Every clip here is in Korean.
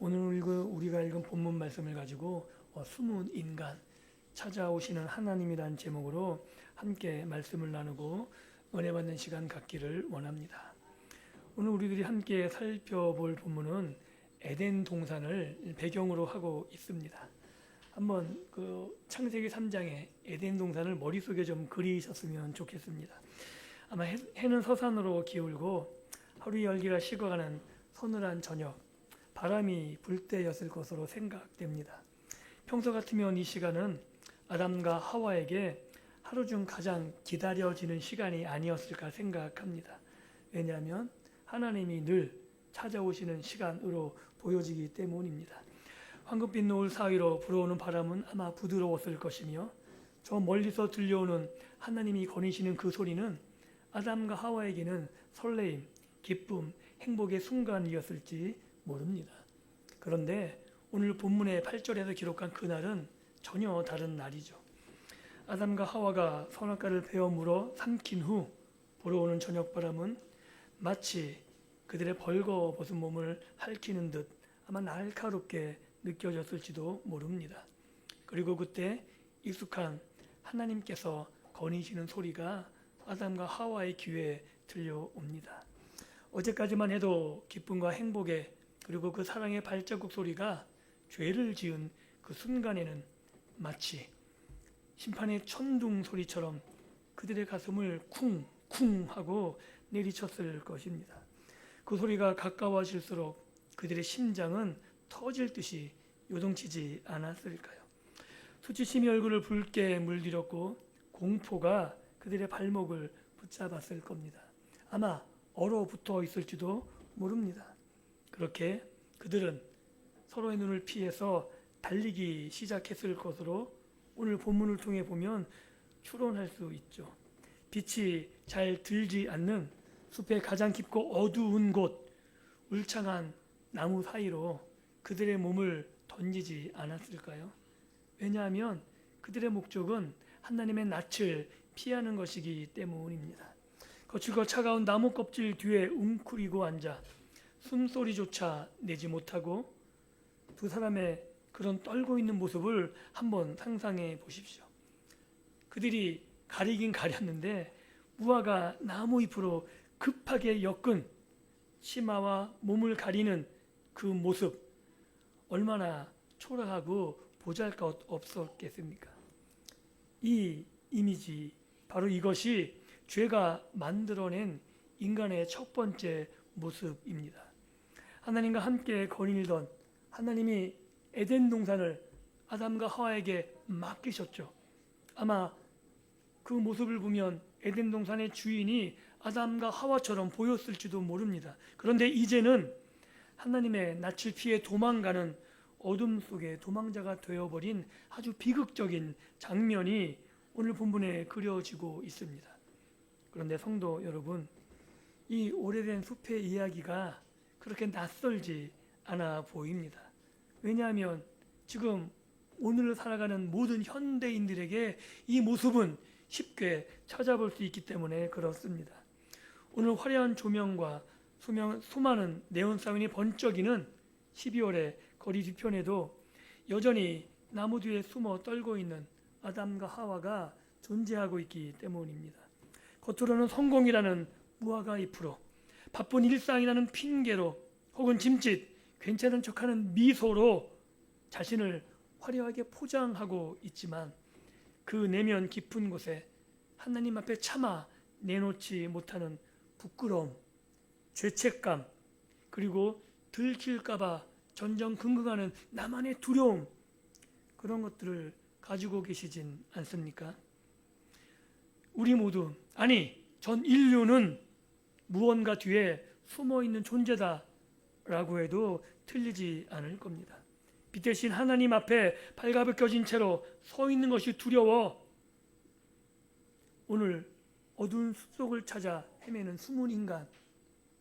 오늘 우리가 읽은 본문 말씀을 가지고 숨은 인간, 찾아오시는 하나님이란 제목으로 함께 말씀을 나누고 은혜 받는 시간 갖기를 원합니다. 오늘 우리들이 함께 살펴볼 본문은 에덴 동산을 배경으로 하고 있습니다. 한번 창세기 3장의 에덴 동산을 머릿속에 좀 그리셨으면 좋겠습니다. 아마 해는 서산으로 기울고 하루 열기가 식어가는 서늘한 저녁, 바람이 불 때였을 것으로 생각됩니다. 평소 같으면 이 시간은 아담과 하와에게 하루 중 가장 기다려지는 시간이 아니었을까 생각합니다. 왜냐하면 하나님이 늘 찾아오시는 시간으로 보여지기 때문입니다. 황금빛 노을 사이로 불어오는 바람은 아마 부드러웠을 것이며 저 멀리서 들려오는 하나님이 거니시는 그 소리는 아담과 하와에게는 설레임, 기쁨, 행복의 순간이었을지 모릅니다. 그런데 오늘 본문의 8절에서 기록한 그날은 전혀 다른 날이죠. 아담과 하와가 선악과를 베어 물어 삼킨 후 불어오는 저녁바람은 마치 그들의 벌거벗은 몸을 핥히는 듯 아마 날카롭게 느껴졌을지도 모릅니다. 그리고 그때 익숙한 하나님께서 거니시는 소리가 아담과 하와의 귀에 들려옵니다. 어제까지만 해도 기쁨과 행복의 그리고 그 사랑의 발자국 소리가 죄를 지은 그 순간에는 마치 심판의 천둥 소리처럼 그들의 가슴을 쿵쿵 하고 내리쳤을 것입니다. 그 소리가 가까워질수록 그들의 심장은 터질 듯이 요동치지 않았을까요? 수치심이 얼굴을 붉게 물들였고 공포가 그들의 발목을 붙잡았을 겁니다. 아마 얼어붙어 있을지도 모릅니다. 그렇게 그들은 서로의 눈을 피해서 달리기 시작했을 것으로 오늘 본문을 통해 보면 추론할 수 있죠. 빛이 잘 들지 않는 숲의 가장 깊고 어두운 곳, 울창한 나무 사이로 그들의 몸을 던지지 않았을까요? 왜냐하면 그들의 목적은 하나님의 낯을 피하는 것이기 때문입니다. 거칠고 차가운 나무 껍질 뒤에 웅크리고 앉아 숨소리조차 내지 못하고 두 사람의 그런 떨고 있는 모습을 한번 상상해 보십시오. 그들이 가리긴 가렸는데 무화과 나무 잎으로 급하게 엮은 치마와 몸을 가리는 그 모습 얼마나 초라하고 보잘것 없었겠습니까? 이 이미지, 바로 이것이 죄가 만들어낸 인간의 첫 번째 모습입니다. 하나님과 함께 거닐던 하나님이 에덴 동산을 아담과 하와에게 맡기셨죠. 아마 그 모습을 보면 에덴 동산의 주인이 아담과 하와처럼 보였을지도 모릅니다. 그런데 이제는 하나님의 낯을 피해 도망가는 어둠 속에 도망자가 되어버린 아주 비극적인 장면이 오늘 본문에 그려지고 있습니다. 그런데 성도 여러분, 이 오래된 숲의 이야기가 그렇게 낯설지 않아 보입니다. 왜냐하면 지금 오늘 살아가는 모든 현대인들에게 이 모습은 쉽게 찾아볼 수 있기 때문에 그렇습니다. 오늘 화려한 조명과 수많은 네온사인이 번쩍이는 12월의 거리 뒤편에도 여전히 나무 뒤에 숨어 떨고 있는 아담과 하와가 존재하고 있기 때문입니다. 겉으로는 성공이라는 무화과 잎으로, 바쁜 일상이라는 핑계로, 혹은 짐짓 괜찮은 척하는 미소로 자신을 화려하게 포장하고 있지만 그 내면 깊은 곳에 하나님 앞에 차마 내놓지 못하는 부끄러움, 죄책감, 그리고 들킬까봐 전전긍긍하는 나만의 두려움, 그런 것들을 가지고 계시진 않습니까? 우리 모두, 아니 전 인류는 무언가 뒤에 숨어있는 존재다라고 해도 틀리지 않을 겁니다. 빛 대신 하나님 앞에 발가벗겨진 채로 서 있는 것이 두려워 오늘 어두운 숲속을 찾아 헤매는 숨은 인간,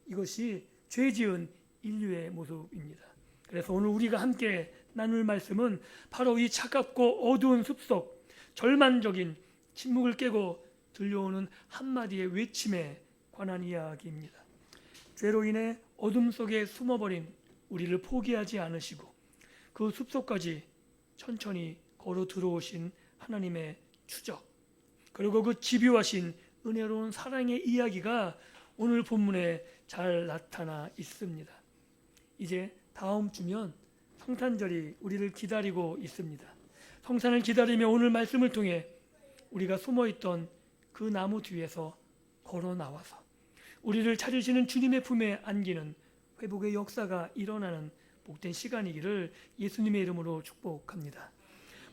이것이 죄지은 인류의 모습입니다. 그래서 오늘 우리가 함께 나눌 말씀은 바로 이 차갑고 어두운 숲속 절망적인 침묵을 깨고 들려오는 한마디의 외침에 관한 이야기입니다. 죄로 인해 어둠 속에 숨어버린 우리를 포기하지 않으시고 그 숲속까지 천천히 걸어 들어오신 하나님의 추적, 그리고 그 집요하신 은혜로운 사랑의 이야기가 오늘 본문에 잘 나타나 있습니다. 이제 다음 주면 성탄절이 우리를 기다리고 있습니다. 성탄을 기다리며 오늘 말씀을 통해 우리가 숨어있던 그 나무 뒤에서 걸어 나와서 우리를 찾으시는 주님의 품에 안기는 회복의 역사가 일어나는 복된 시간이기를 예수님의 이름으로 축복합니다.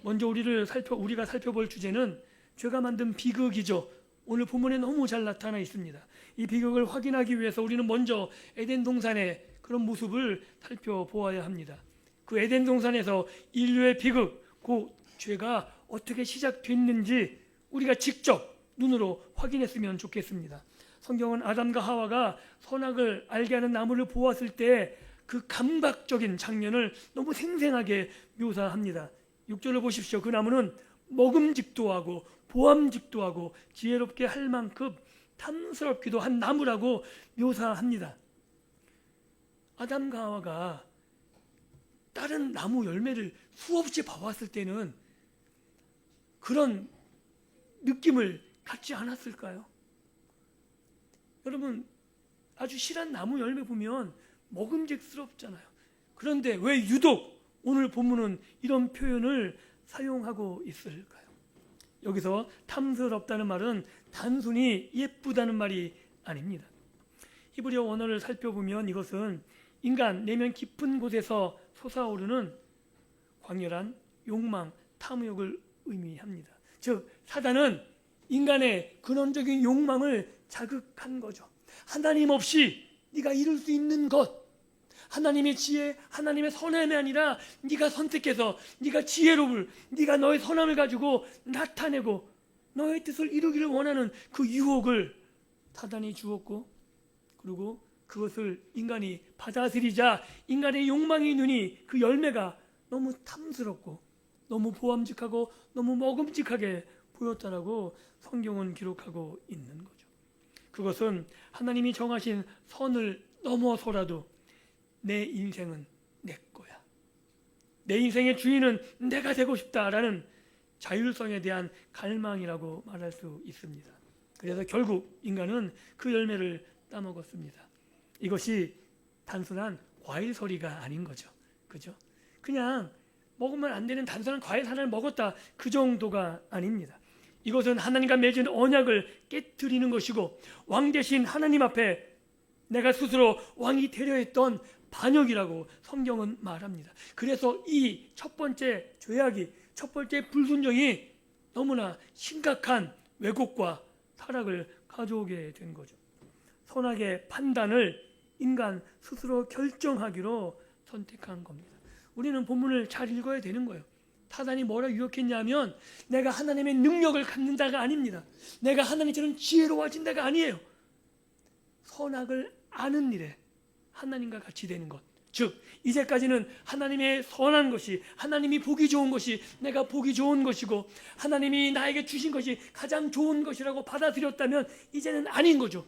먼저 우리가 살펴볼 주제는 죄가 만든 비극이죠. 오늘 본문에 너무 잘 나타나 있습니다. 이 비극을 확인하기 위해서 우리는 먼저 에덴 동산의 그런 모습을 살펴보아야 합니다. 그 에덴 동산에서 인류의 비극, 그 죄가 어떻게 시작됐는지 우리가 직접 눈으로 확인했으면 좋겠습니다. 성경은 아담과 하와가 선악을 알게 하는 나무를 보았을 때 그 감각적인 장면을 너무 생생하게 묘사합니다. 6절을 보십시오. 그 나무는 먹음직도 하고 보암직도 하고 지혜롭게 할 만큼 탐스럽기도 한 나무라고 묘사합니다. 아담과 하와가 다른 나무 열매를 수없이 봐왔을 때는 그런 느낌을 갖지 않았을까요? 여러분, 아주 실한 나무 열매 보면 먹음직스럽잖아요. 그런데 왜 유독 오늘 본문은 이런 표현을 사용하고 있을까요? 여기서 탐스럽다는 말은 단순히 예쁘다는 말이 아닙니다. 히브리어 원어를 살펴보면 이것은 인간 내면 깊은 곳에서 솟아오르는 광렬한 욕망, 탐욕을 의미합니다. 즉 사단은 인간의 근원적인 욕망을 자극한 거죠. 하나님 없이 네가 이룰 수 있는 것, 하나님의 지혜, 하나님의 선함이 아니라 네가 선택해서 네가 지혜로울, 네가 너의 선함을 가지고 나타내고 너의 뜻을 이루기를 원하는 그 유혹을 사단이 주었고, 그리고 그것을 인간이 받아들이자 인간의 욕망의 눈이 그 열매가 너무 탐스럽고 너무 보암직하고 너무 먹음직하게 보였다라고 성경은 기록하고 있는 거죠. 그것은 하나님이 정하신 선을 넘어서라도 내 인생은 내 거야, 내 인생의 주인은 내가 되고 싶다라는 자율성에 대한 갈망이라고 말할 수 있습니다. 그래서 결국 인간은 그 열매를 따먹었습니다. 이것이 단순한 과일서리가 아닌 거죠. 그죠? 그냥 먹으면 안 되는 단순한 과일 하나를 먹었다, 그 정도가 아닙니다. 이것은 하나님과 맺은 언약을 깨트리는 것이고 왕 대신 하나님 앞에 내가 스스로 왕이 되려 했던 반역이라고 성경은 말합니다. 그래서 이 첫 번째 죄악이, 첫 번째 불순종이 너무나 심각한 왜곡과 타락을 가져오게 된 거죠. 선악의 판단을 인간 스스로 결정하기로 선택한 겁니다. 우리는 본문을 잘 읽어야 되는 거예요. 사단이 뭐라 유혹했냐면 내가 하나님의 능력을 갖는다가 아닙니다. 내가 하나님처럼 지혜로워진다가 아니에요. 선악을 아는 일에 하나님과 같이 되는 것, 즉 이제까지는 하나님의 선한 것이, 하나님이 보기 좋은 것이 내가 보기 좋은 것이고 하나님이 나에게 주신 것이 가장 좋은 것이라고 받아들였다면 이제는 아닌 거죠.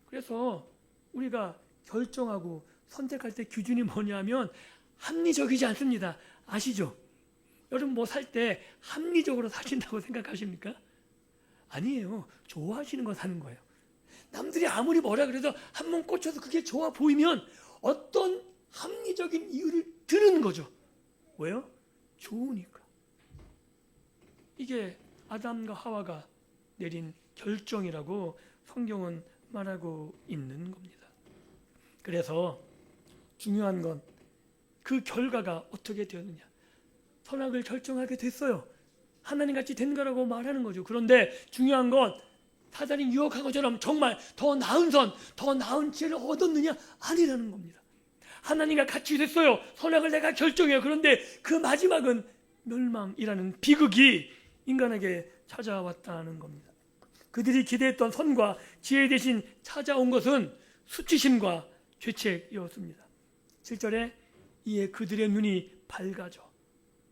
그래서 우리가 결정하고 선택할 때 기준이 뭐냐면 합리적이지 않습니다. 아시죠? 여러분 뭐 살 때 합리적으로 사신다고 생각하십니까? 아니에요. 좋아하시는 거 사는 거예요. 남들이 아무리 뭐라 그래도 한 번 꽂혀서 그게 좋아 보이면 어떤 합리적인 이유를 드는 거죠. 왜요? 좋으니까. 이게 아담과 하와가 내린 결정이라고 성경은 말하고 있는 겁니다. 그래서 중요한 건 그 결과가 어떻게 되었느냐. 선악을 결정하게 됐어요. 하나님같이 된 거라고 말하는 거죠. 그런데 중요한 건 사단이 유혹한 것처럼 정말 더 나은 선, 더 나은 지혜를 얻었느냐? 아니라는 겁니다. 하나님과 같이 됐어요. 선악을 내가 결정해요. 그런데 그 마지막은 멸망이라는 비극이 인간에게 찾아왔다는 겁니다. 그들이 기대했던 선과 지혜 대신 찾아온 것은 수치심과 죄책이었습니다. 7절에 이에 그들의 눈이 밝아져.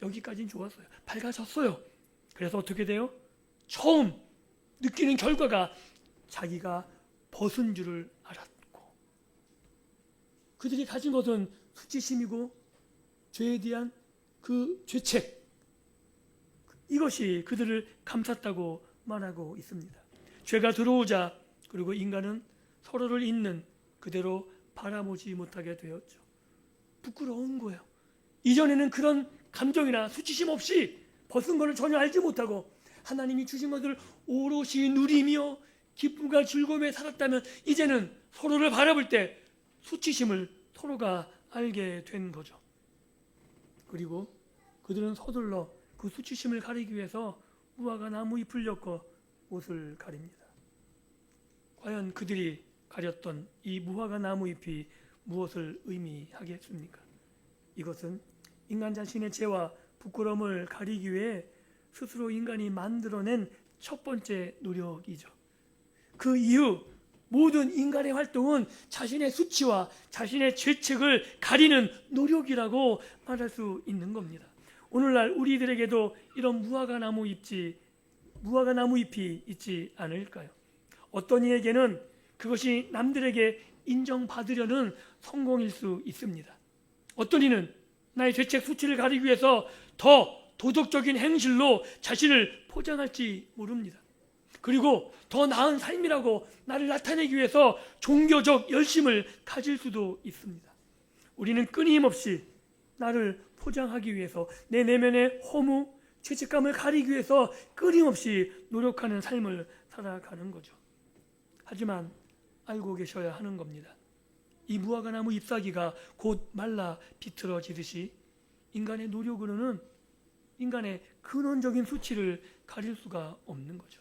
여기까지는 좋았어요. 밝아졌어요. 그래서 어떻게 돼요? 처음 느끼는 결과가 자기가 벗은 줄을 알았고, 그들이 가진 것은 수치심이고 죄에 대한 그 죄책, 이것이 그들을 감쌌다고 말하고 있습니다. 죄가 들어오자 그리고 인간은 서로를 있는 그대로 바라보지 못하게 되었죠. 부끄러운 거예요. 이전에는 그런 감정이나 수치심 없이 벗은 것을 전혀 알지 못하고 하나님이 주신 것을 오롯이 누리며 기쁨과 즐거움에 살았다면 이제는 서로를 바라볼 때 수치심을 서로가 알게 된 거죠. 그리고 그들은 서둘러 그 수치심을 가리기 위해서 무화과 나무 잎을 엮어 옷을 가립니다. 과연 그들이 가렸던 이 무화과 나무 잎이 무엇을 의미하겠습니까? 이것은 인간 자신의 죄와 부끄러움을 가리기 위해 스스로 인간이 만들어낸 첫 번째 노력이죠. 그 이후 모든 인간의 활동은 자신의 수치와 자신의 죄책을 가리는 노력이라고 말할 수 있는 겁니다. 오늘날 우리들에게도 이런 무화과 나무 잎이 있지 않을까요? 어떤 이에게는 그것이 남들에게 인정받으려는 성공일 수 있습니다. 어떤 이는 나의 죄책 수치를 가리기 위해서 더 도덕적인 행실로 자신을 포장할지 모릅니다. 그리고 더 나은 삶이라고 나를 나타내기 위해서 종교적 열심을 가질 수도 있습니다. 우리는 끊임없이 나를 포장하기 위해서 내 내면의 허무, 죄책감을 가리기 위해서 끊임없이 노력하는 삶을 살아가는 거죠. 하지만 알고 계셔야 하는 겁니다. 이 무화과 나무 잎사귀가 곧 말라 비틀어지듯이 인간의 노력으로는 인간의 근원적인 수치를 가릴 수가 없는 거죠.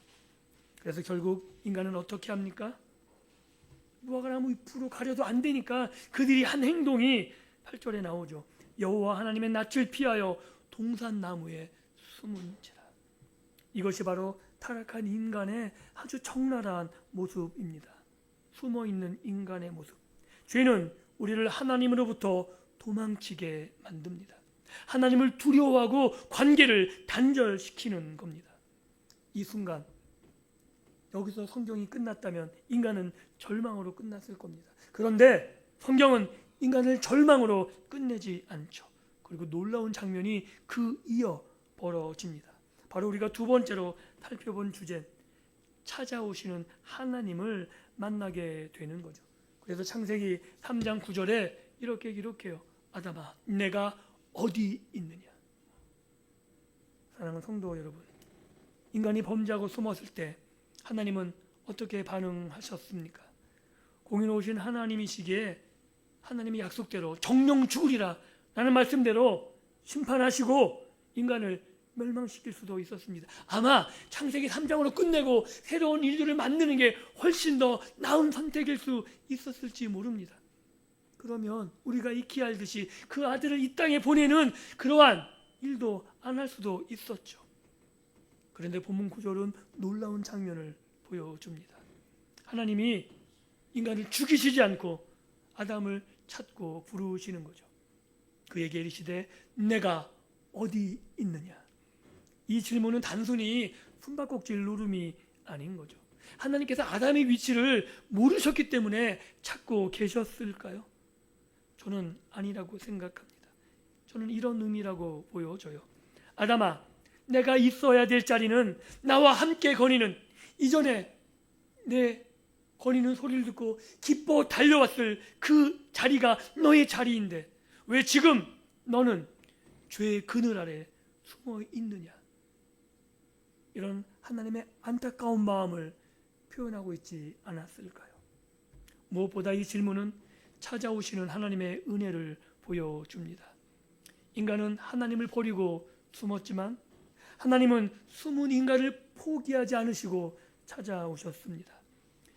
그래서 결국 인간은 어떻게 합니까? 무화과 나무 잎으로 가려도 안 되니까 그들이 한 행동이 8절에 나오죠. 여호와 하나님의 낯을 피하여 동산나무에 숨은지라. 이것이 바로 타락한 인간의 아주 적나라한 모습입니다. 숨어있는 인간의 모습. 죄는 우리를 하나님으로부터 도망치게 만듭니다. 하나님을 두려워하고 관계를 단절시키는 겁니다. 이 순간 여기서 성경이 끝났다면 인간은 절망으로 끝났을 겁니다. 그런데 성경은 인간을 절망으로 끝내지 않죠. 그리고 놀라운 장면이 그 이어 벌어집니다. 바로 우리가 두 번째로 살펴본 주제, 찾아오시는 하나님을 만나게 되는 거죠. 그래서 창세기 3장 9절에 이렇게 기록해요. 아담아, 내가 어디 있느냐? 사랑하는 성도 여러분, 인간이 범죄하고 숨었을 때 하나님은 어떻게 반응하셨습니까? 공의로우신 하나님이시기에 하나님의 약속대로 정령 죽으리라 라는 말씀대로 심판하시고 인간을 멸망시킬 수도 있었습니다. 아마 창세기 3장으로 끝내고 새로운 인류를 만드는 게 훨씬 더 나은 선택일 수 있었을지 모릅니다. 그러면 우리가 익히 알듯이 그 아들을 이 땅에 보내는 그러한 일도 안 할 수도 있었죠. 그런데 본문 구절은 놀라운 장면을 보여줍니다. 하나님이 인간을 죽이시지 않고 아담을 찾고 부르시는 거죠. 그에게 이르시되 내가 어디 있느냐? 이 질문은 단순히 숨바꼭질 노름이 아닌 거죠. 하나님께서 아담의 위치를 모르셨기 때문에 찾고 계셨을까요? 저는 아니라고 생각합니다. 저는 이런 의미라고 보여져요. 아담아, 내가 있어야 될 자리는 나와 함께 거니는, 이전에 내 거니는 소리를 듣고 기뻐 달려왔을 그 자리가 너의 자리인데 왜 지금 너는 죄의 그늘 아래 숨어 있느냐? 이런 하나님의 안타까운 마음을 표현하고 있지 않았을까요? 무엇보다 이 질문은 찾아오시는 하나님의 은혜를 보여줍니다. 인간은 하나님을 버리고 숨었지만 하나님은 숨은 인간을 포기하지 않으시고 찾아오셨습니다.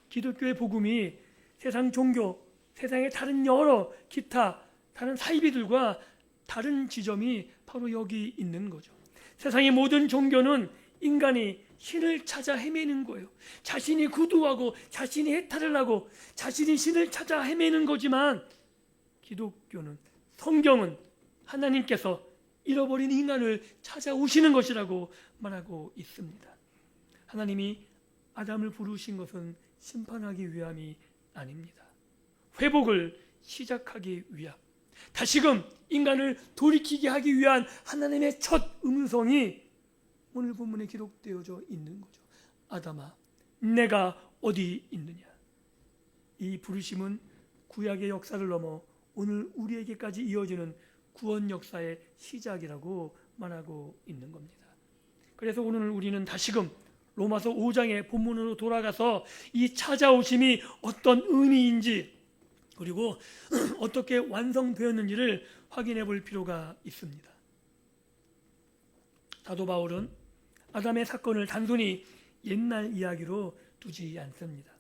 기독교의 복음이 세상 종교, 세상의 다른 여러 기타 다른 사이비들과 다른 지점이 바로 여기 있는 거죠. 세상의 모든 종교는 인간이 신을 찾아 헤매는 거예요. 자신이 구두하고 자신이 해탈을 하고 자신이 신을 찾아 헤매는 거지만 기독교는, 성경은 하나님께서 잃어버린 인간을 찾아오시는 것이라고 말하고 있습니다. 하나님이 아담을 부르신 것은 심판하기 위함이 아닙니다. 회복을 시작하기 위함. 다시금 인간을 돌이키게 하기 위한 하나님의 첫 음성이 오늘 본문에 기록되어져 있는 거죠. 아담아, 내가 어디 있느냐? 이 부르심은 구약의 역사를 넘어 오늘 우리에게까지 이어지는 구원 역사의 시작이라고 말하고 있는 겁니다. 그래서 오늘 우리는 다시금 로마서 5장의 본문으로 돌아가서 이 찾아오심이 어떤 의미인지, 그리고 어떻게 완성되었는지를 확인해 볼 필요가 있습니다. 사도 바울은 아담의 사건을 단순히 옛날 이야기로 두지 않습니다.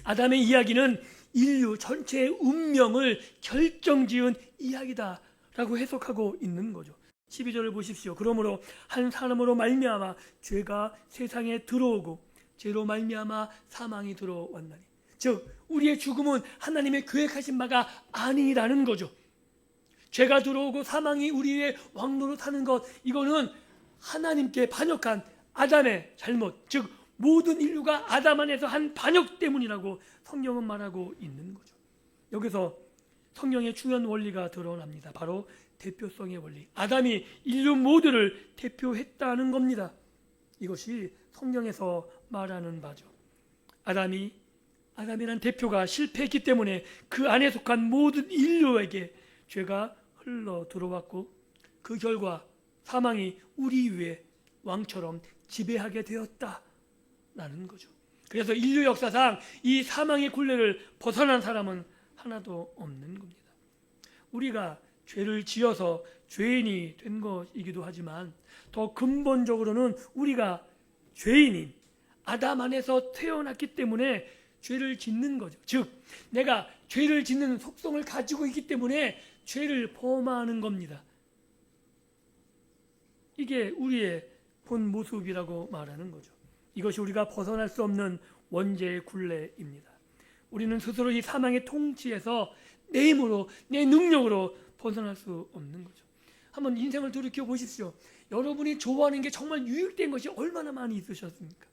아담의 이야기는 인류 전체의 운명을 결정지은 이야기다라고 해석하고 있는 거죠. 12절을 보십시오. 그러므로 한 사람으로 말미암아 죄가 세상에 들어오고 죄로 말미암아 사망이 들어왔나니, 즉 우리의 죽음은 하나님의 계획하신 바가 아니라는 거죠. 죄가 들어오고 사망이 우리의 왕노릇하는 것, 이거는 하나님께 반역한 아담의 잘못, 즉 모든 인류가 아담 안에서 한 반역 때문이라고 성경은 말하고 있는 거죠. 여기서 성경의 중요한 원리가 드러납니다. 바로 대표성의 원리. 아담이 인류 모두를 대표했다는 겁니다. 이것이 성경에서 말하는 바죠. 아담이란 대표가 실패했기 때문에 그 안에 속한 모든 인류에게 죄가 흘러 들어왔고, 그 결과 사망이 우리 위에 왕처럼 지배하게 되었다라는 거죠. 그래서 인류 역사상 이 사망의 굴레를 벗어난 사람은 하나도 없는 겁니다. 우리가 죄를 지어서 죄인이 된 것이기도 하지만 더 근본적으로는 우리가 죄인인 아담 안에서 태어났기 때문에 죄를 짓는 거죠. 즉 내가 죄를 짓는 속성을 가지고 있기 때문에 죄를 범하는 겁니다. 이게 우리의 본 모습이라고 말하는 거죠. 이것이 우리가 벗어날 수 없는 원죄의 굴레입니다. 우리는 스스로 이 사망의 통치에서 내 힘으로, 내 능력으로 벗어날 수 없는 거죠. 한번 인생을 돌이켜 보십시오. 여러분이 좋아하는 게 정말 유익된 것이 얼마나 많이 있으셨습니까?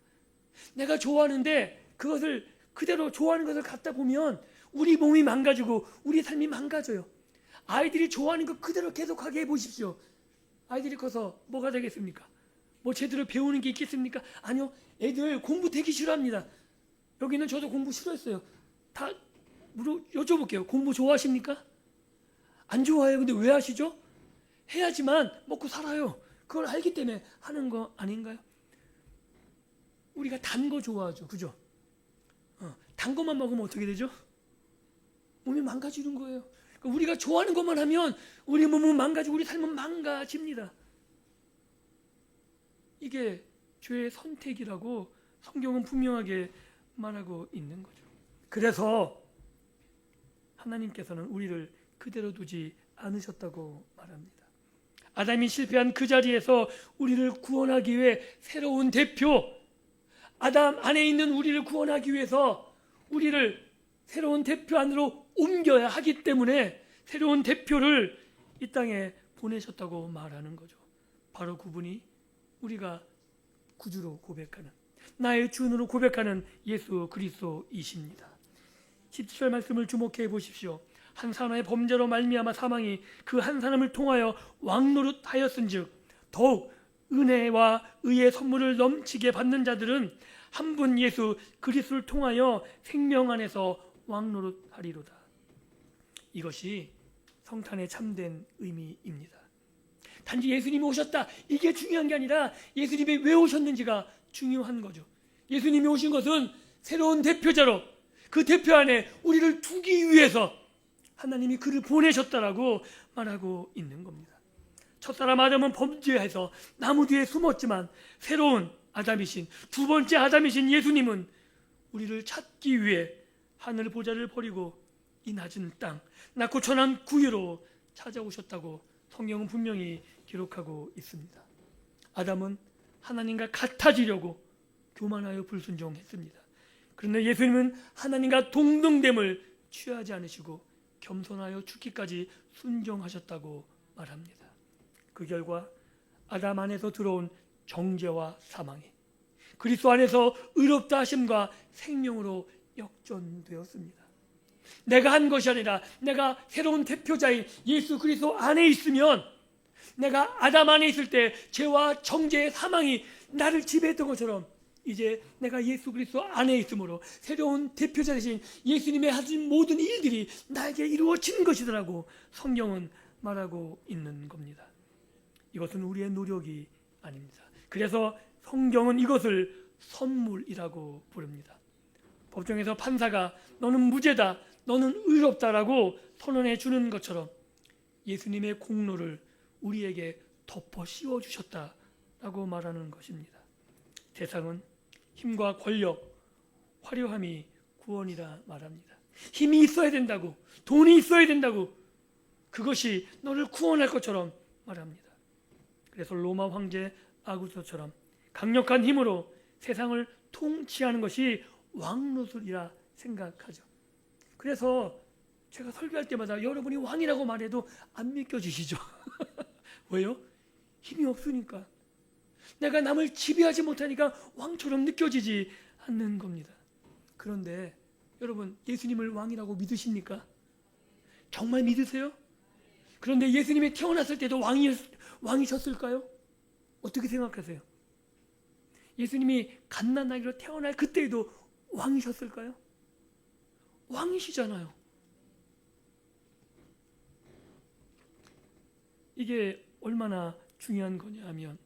내가 좋아하는데 그것을 그대로 좋아하는 것을 갖다 보면 우리 몸이 망가지고 우리 삶이 망가져요. 아이들이 좋아하는 것 그대로 계속하게 해보십시오. 아이들이 커서 뭐가 되겠습니까? 뭐 제대로 배우는 게 있겠습니까? 아니요. 애들 공부 되게 싫어합니다. 여기는 저도 공부 싫어했어요. 다 여쭤볼게요. 공부 좋아하십니까? 안 좋아해요. 근데 왜 하시죠? 해야지만 먹고 살아요. 그걸 알기 때문에 하는 거 아닌가요? 우리가 단 거 좋아하죠. 그죠? 단 것만 먹으면 어떻게 되죠? 몸이 망가지는 거예요. 그러니까 우리가 좋아하는 것만 하면 우리 몸은 망가지고 우리 삶은 망가집니다. 이게 죄의 선택이라고 성경은 분명하게 말하고 있는 거죠. 그래서 하나님께서는 우리를 그대로 두지 않으셨다고 말합니다. 아담이 실패한 그 자리에서 우리를 구원하기 위해 새로운 대표, 아담 안에 있는 우리를 구원하기 위해서 우리를 새로운 대표 안으로 옮겨야 하기 때문에 새로운 대표를 이 땅에 보내셨다고 말하는 거죠. 바로 그분이 우리가 구주로 고백하는, 나의 주인으로 고백하는 예수 그리스도이십니다. 17절 말씀을 주목해 보십시오. 한 사람의 범죄로 말미암아 사망이 그 한 사람을 통하여 왕노릇하였은즉 더욱 은혜와 의의 선물을 넘치게 받는 자들은 한 분 예수 그리스도를 통하여 생명 안에서 왕노릇하리로다. 이것이 성탄의 참된 의미입니다. 단지 예수님이 오셨다, 이게 중요한 게 아니라 예수님이 왜 오셨는지가 중요한 거죠. 예수님이 오신 것은 새로운 대표자로 그 대표 안에 우리를 두기 위해서 하나님이 그를 보내셨다라고 말하고 있는 겁니다. 첫사람 아담은 범죄해서 나무 뒤에 숨었지만 새로운 아담이신, 두 번째 아담이신 예수님은 우리를 찾기 위해 하늘 보좌를 버리고 이 낮은 땅, 낮고 천한 구유로 찾아오셨다고 성경은 분명히 기록하고 있습니다. 아담은 하나님과 같아지려고 교만하여 불순종했습니다. 그런데 예수님은 하나님과 동등됨을 취하지 않으시고 겸손하여 죽기까지 순종하셨다고 말합니다. 그 결과 아담 안에서 들어온 정죄와 사망이 그리스도 안에서 의롭다 하심과 생명으로 역전되었습니다. 내가 한 것이 아니라 내가 새로운 대표자인 예수 그리스도 안에 있으면, 내가 아담 안에 있을 때 죄와 정죄의 사망이 나를 지배했던 것처럼 이제 내가 예수 그리스도 안에 있으므로 새로운 대표자 되신 예수님의 하신 모든 일들이 나에게 이루어진 것이더라고 성경은 말하고 있는 겁니다. 이것은 우리의 노력이 아닙니다. 그래서 성경은 이것을 선물이라고 부릅니다. 법정에서 판사가 너는 무죄다, 너는 의롭다라고 선언해 주는 것처럼 예수님의 공로를 우리에게 덮어 씌워 주셨다라고 말하는 것입니다. 세상은 힘과 권력, 화려함이 구원이라 말합니다. 힘이 있어야 된다고, 돈이 있어야 된다고, 그것이 너를 구원할 것처럼 말합니다. 그래서 로마 황제 아구스토스처럼 강력한 힘으로 세상을 통치하는 것이 왕노술이라 생각하죠. 그래서 제가 설교할 때마다 여러분이 왕이라고 말해도 안 믿겨지시죠? 왜요? 힘이 없으니까. 내가 남을 지배하지 못하니까 왕처럼 느껴지지 않는 겁니다. 그런데 여러분, 예수님을 왕이라고 믿으십니까? 정말 믿으세요? 그런데 예수님이 태어났을 때도 왕이셨을까요? 어떻게 생각하세요? 예수님이 갓난아기로 태어날 그때에도 왕이셨을까요? 왕이시잖아요. 이게 얼마나 중요한 거냐 하면,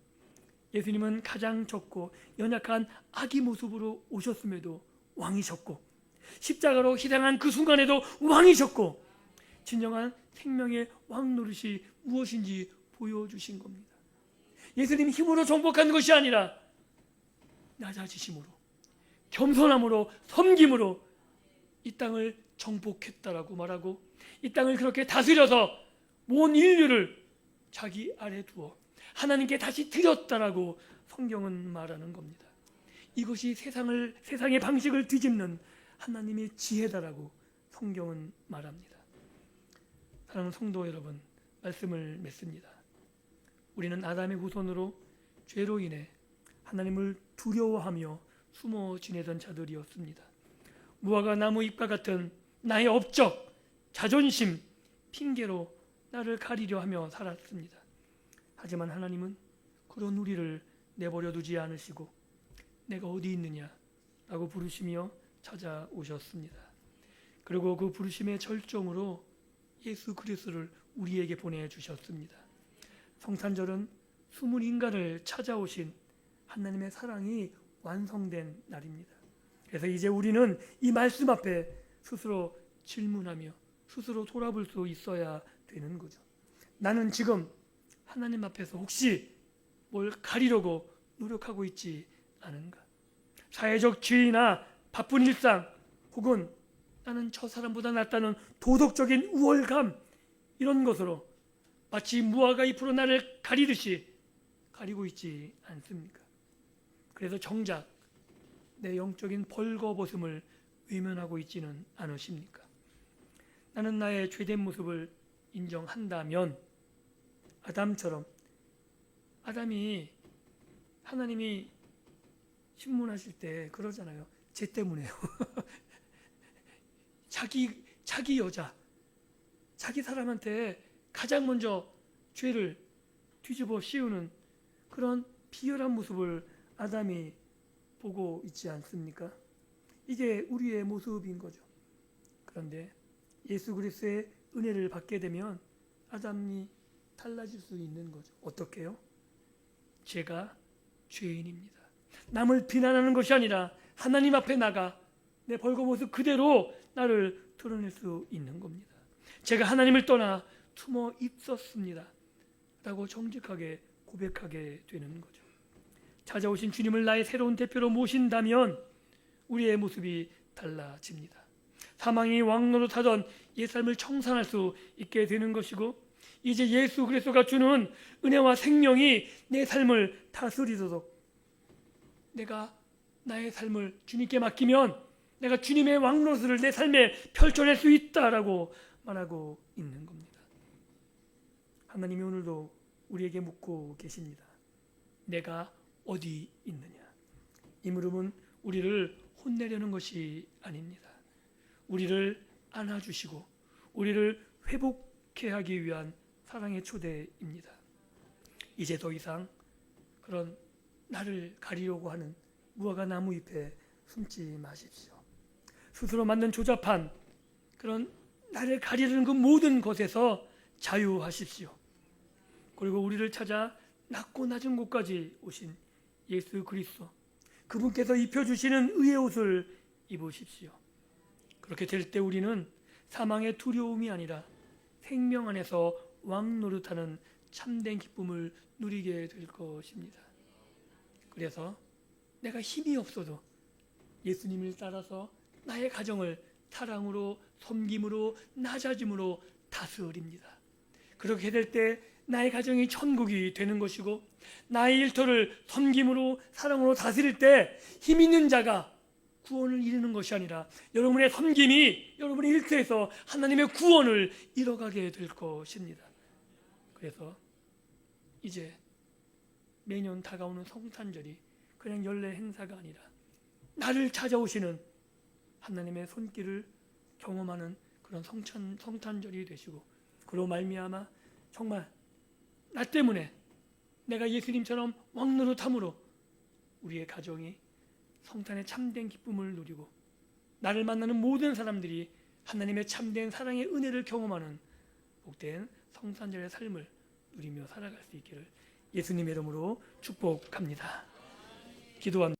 예수님은 가장 적고 연약한 아기 모습으로 오셨음에도 왕이셨고, 십자가로 희생한 그 순간에도 왕이셨고, 진정한 생명의 왕 노릇이 무엇인지 보여주신 겁니다. 예수님 힘으로 정복한 것이 아니라 낮아지심으로, 겸손함으로, 섬김으로 이 땅을 정복했다라고 말하고, 이 땅을 그렇게 다스려서 온 인류를 자기 아래 두어 하나님께 다시 드렸다라고 성경은 말하는 겁니다. 이것이 세상의 방식을 뒤집는 하나님의 지혜다라고 성경은 말합니다. 사랑하는 성도 여러분, 말씀을 맺습니다. 우리는 아담의 후손으로 죄로 인해 하나님을 두려워하며 숨어 지내던 자들이었습니다. 무화과 나무 잎과 같은 나의 업적, 자존심, 핑계로 나를 가리려 하며 살았습니다. 하지만 하나님은 그런 우리를 내버려 두지 않으시고 내가 어디 있느냐라고 부르시며 찾아오셨습니다. 그리고 그 부르심의 절정으로 예수 그리스도를 우리에게 보내주셨습니다. 성탄절은 숨은 인간을 찾아오신 하나님의 사랑이 완성된 날입니다. 그래서 이제 우리는 이 말씀 앞에 스스로 질문하며 스스로 돌아볼 수 있어야 되는 거죠. 나는 지금 하나님 앞에서 혹시 뭘 가리려고 노력하고 있지 않은가? 사회적 지위나 바쁜 일상, 혹은 나는 저 사람보다 낫다는 도덕적인 우월감, 이런 것으로 마치 무화과 잎으로 나를 가리듯이 가리고 있지 않습니까? 그래서 정작 내 영적인 벌거벗음을 외면하고 있지는 않으십니까? 나는 나의 죄된 모습을 인정한다면 아담처럼, 아담이 하나님이 신문하실 때 그러잖아요. 죄 때문에요. 자기 여자, 자기 사람한테 가장 먼저 죄를 뒤집어 씌우는 그런 비열한 모습을 아담이 보고 있지 않습니까? 이게 우리의 모습인 거죠. 그런데 예수 그리스도의 은혜를 받게 되면 아담이 달라질 수 있는 거죠. 어떻게요? 제가 죄인입니다. 남을 비난하는 것이 아니라 하나님 앞에 나가 내 벌거벗은 그대로 나를 드러낼 수 있는 겁니다. 제가 하나님을 떠나 숨어 있었습니다 라고 정직하게 고백하게 되는 거죠. 찾아오신 주님을 나의 새로운 대표로 모신다면 우리의 모습이 달라집니다. 사망이 왕노릇하던 옛 삶을 청산할 수 있게 되는 것이고, 이제 예수 그리스도가 주는 은혜와 생명이 내 삶을 다스리도록, 내가 나의 삶을 주님께 맡기면 내가 주님의 왕노릇을 내 삶에 펼쳐낼 수 있다라고 말하고 있는 겁니다. 하나님이 오늘도 우리에게 묻고 계십니다. 내가 어디 있느냐? 이 물음은 우리를 혼내려는 것이 아닙니다. 우리를 안아주시고 우리를 회복케 하기 위한 사랑의 초대입니다. 이제 더 이상 그런 나를 가리려고 하는 무화과 나무 잎에 숨지 마십시오. 스스로 만든 조잡한 그런 나를 가리려는 그 모든 것에서 자유하십시오. 그리고 우리를 찾아 낮고 낮은 곳까지 오신 예수 그리스도, 그분께서 입혀주시는 의의 옷을 입으십시오. 그렇게 될 때 우리는 사망의 두려움이 아니라 생명 안에서 왕 노릇하는 참된 기쁨을 누리게 될 것입니다. 그래서 내가 힘이 없어도 예수님을 따라서 나의 가정을 사랑으로, 섬김으로, 낮아짐으로 다스립니다. 그렇게 될 때 나의 가정이 천국이 되는 것이고, 나의 일터를 섬김으로, 사랑으로 다스릴 때 힘 있는 자가 구원을 이루는 것이 아니라 여러분의 섬김이 여러분의 일터에서 하나님의 구원을 이뤄가게 될 것입니다. 그래서 이제 매년 다가오는 성탄절이 그냥 연례 행사가 아니라 나를 찾아오시는 하나님의 손길을 경험하는 그런 성탄절이 되시고, 그로 말미암아 정말 나 때문에 내가 예수님처럼 왕노릇함으로 우리의 가정이 성탄의 참된 기쁨을 누리고 나를 만나는 모든 사람들이 하나님의 참된 사랑의 은혜를 경험하는 복된 성탄절의 삶을 누리며 살아갈 수 있기를 예수님의 이름으로 축복합니다. 기도합니다.